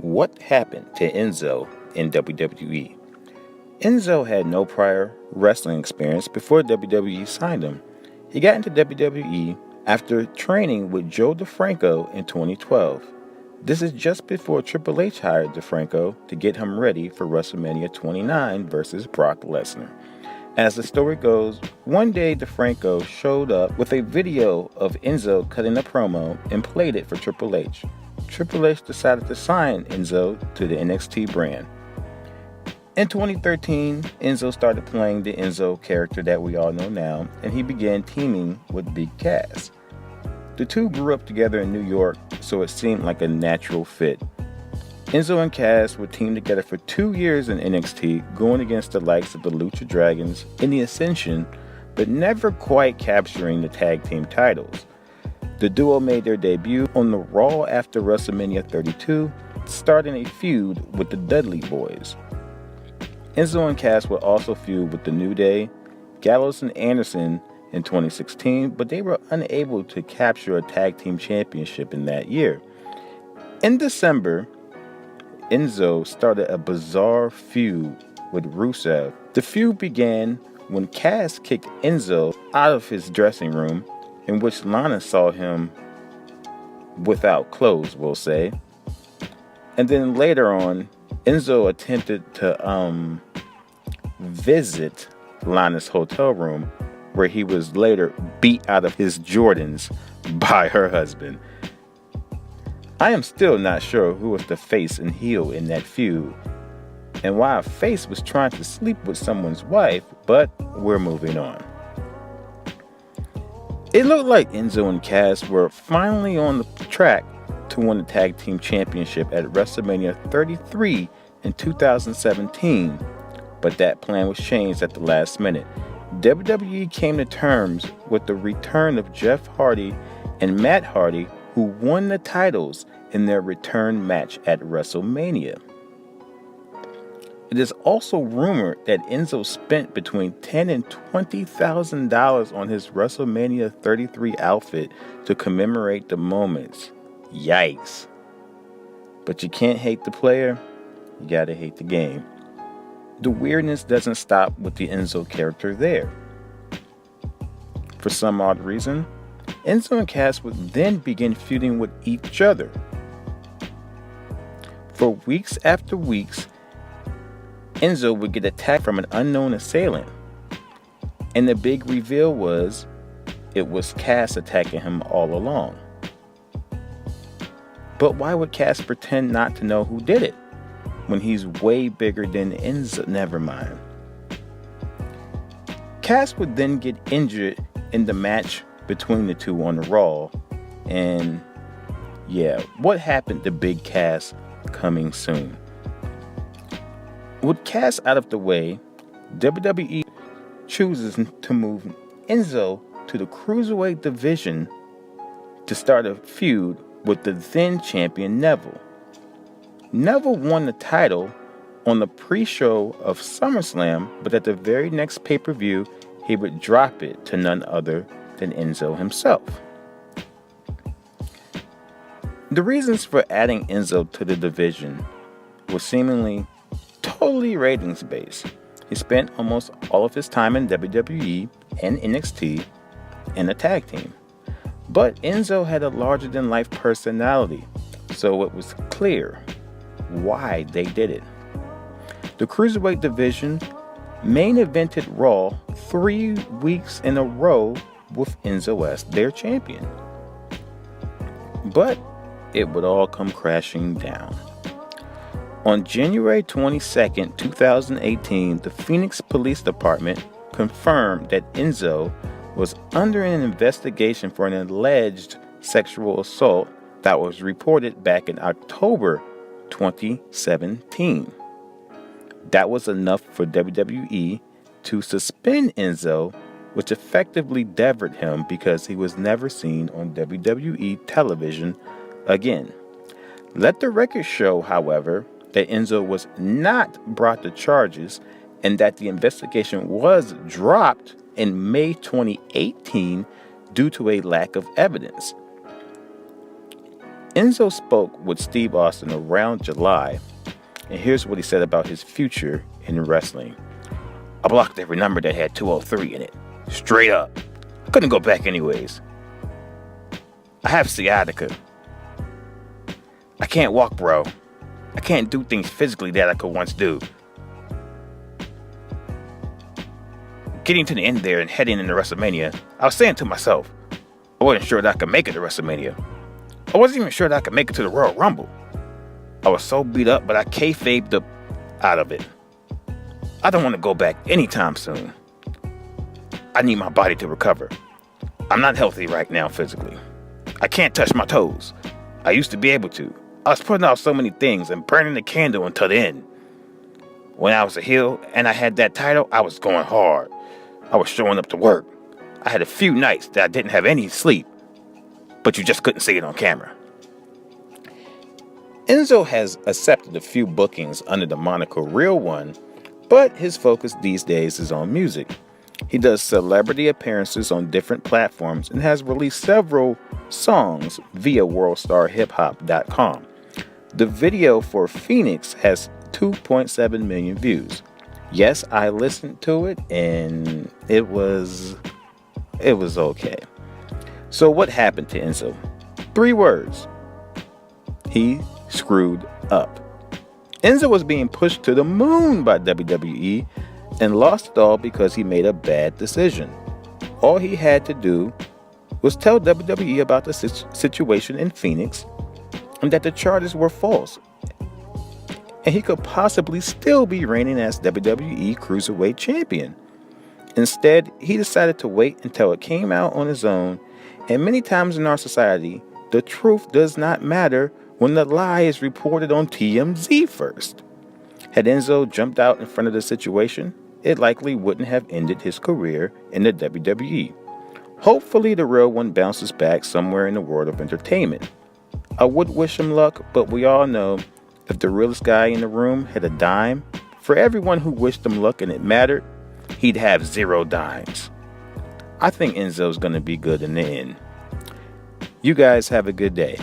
What happened to Enzo in WWE? Enzo had no prior wrestling experience before WWE signed him. He got into WWE after training with Joe DeFranco in 2012. This is just before Triple H hired DeFranco to get him ready for WrestleMania 29 versus Brock Lesnar. As the story goes, one day DeFranco showed up with a video of Enzo cutting a promo and played it for Triple H. Triple H decided to sign Enzo to the NXT brand. In 2013, Enzo started playing the Enzo character that we all know now, and he began teaming with Big Cass. The two grew up together in New York, so it seemed like a natural fit. Enzo and Cass would team together for 2 years in NXT, going against the likes of the Lucha Dragons in the Ascension, but never quite capturing the tag team titles. The duo made their debut on the Raw after WrestleMania 32, starting a feud with the Dudley Boys. Enzo and Cass would also feud with the New Day, Gallows and Anderson in 2016, but they were unable to capture a tag team championship in that year. In December, Enzo started a bizarre feud with Rusev. The feud began when Cass kicked Enzo out of his dressing room, in which Lana saw him without clothes, we'll say. And then later on, Enzo attempted to visit Lana's hotel room, where he was later beat out of his Jordans by her husband. I am still not sure who was the face and heel in that feud, and why a face was trying to sleep with someone's wife, but we're moving on. It looked like Enzo and Cass were finally on the track to win the Tag Team Championship at WrestleMania 33 in 2017, but that plan was changed at the last minute. WWE came to terms with the return of Jeff Hardy and Matt Hardy, who won the titles in their return match at WrestleMania. It is also rumored that Enzo spent between $10,000 and $20,000 on his WrestleMania 33 outfit to commemorate the moments. Yikes. But you can't hate the player, you gotta hate the game. The weirdness doesn't stop with the Enzo character there. For some odd reason, Enzo and Cass would then begin feuding with each other. For weeks after weeks, Enzo would get attacked from an unknown assailant. And the big reveal was, it was Cass attacking him all along. But why would Cass pretend not to know who did it, when he's way bigger than Enzo? Never mind. Cass would then get injured in the match between the two on the Raw. And yeah, what happened to Big Cass coming soon? With Cass out of the way, WWE chooses to move Enzo to the Cruiserweight division to start a feud with the then champion Neville. Neville won the title on the pre-show of SummerSlam, but at the very next pay-per-view, he would drop it to none other than Enzo himself. The reasons for adding Enzo to the division were seemingly totally ratings-based. He spent almost all of his time in WWE and NXT in a tag team. But Enzo had a larger-than-life personality, so it was clear why they did it. The Cruiserweight division main evented Raw 3 weeks in a row with Enzo as their champion. But it would all come crashing down. On January 22nd, 2018, the Phoenix Police Department confirmed that Enzo was under an investigation for an alleged sexual assault that was reported back in October 2017. That was enough for WWE to suspend Enzo, which effectively severed him because he was never seen on WWE television again. Let the record show, however, that Enzo was not brought to charges and that the investigation was dropped in May 2018 due to a lack of evidence. Enzo spoke with Steve Austin around July, and here's what he said about his future in wrestling. I blocked every number that had 203 in it. Straight up. I couldn't go back anyways. I have sciatica. I can't walk, bro. I can't do things physically that I could once do. Getting to the end there and heading into WrestleMania, I was saying to myself, I wasn't sure that I could make it to WrestleMania. I wasn't even sure that I could make it to the Royal Rumble. I was so beat up, but I kayfabed up out of it. I don't want to go back anytime soon. I need my body to recover. I'm not healthy right now physically. I can't touch my toes. I used to be able to. I was putting off so many things and burning the candle until the end. When I was a heel and I had that title, I was going hard. I was showing up to work. I had a few nights that I didn't have any sleep, but you just couldn't see it on camera. Enzo has accepted a few bookings under the moniker Real One, but his focus these days is on music. He does celebrity appearances on different platforms and has released several songs via worldstarhiphop.com. The video for Phoenix has 2.7 million views. Yes, I listened to it and it was okay. So what happened to Enzo? 3 words. He screwed up. Enzo was being pushed to the moon by WWE and lost it all because he made a bad decision. All he had to do was tell WWE about the situation in Phoenix and that the charges were false. And he could possibly still be reigning as WWE Cruiserweight Champion. Instead, he decided to wait until it came out on his own, and many times in our society, the truth does not matter when the lie is reported on TMZ first. Had Enzo jumped out in front of the situation, it likely wouldn't have ended his career in the WWE. Hopefully, the Real One bounces back somewhere in the world of entertainment. I would wish him luck, but we all know if the realest guy in the room had a dime, for everyone who wished him luck and it mattered, he'd have 0 dimes. I think Enzo's going to be good in the end. You guys have a good day.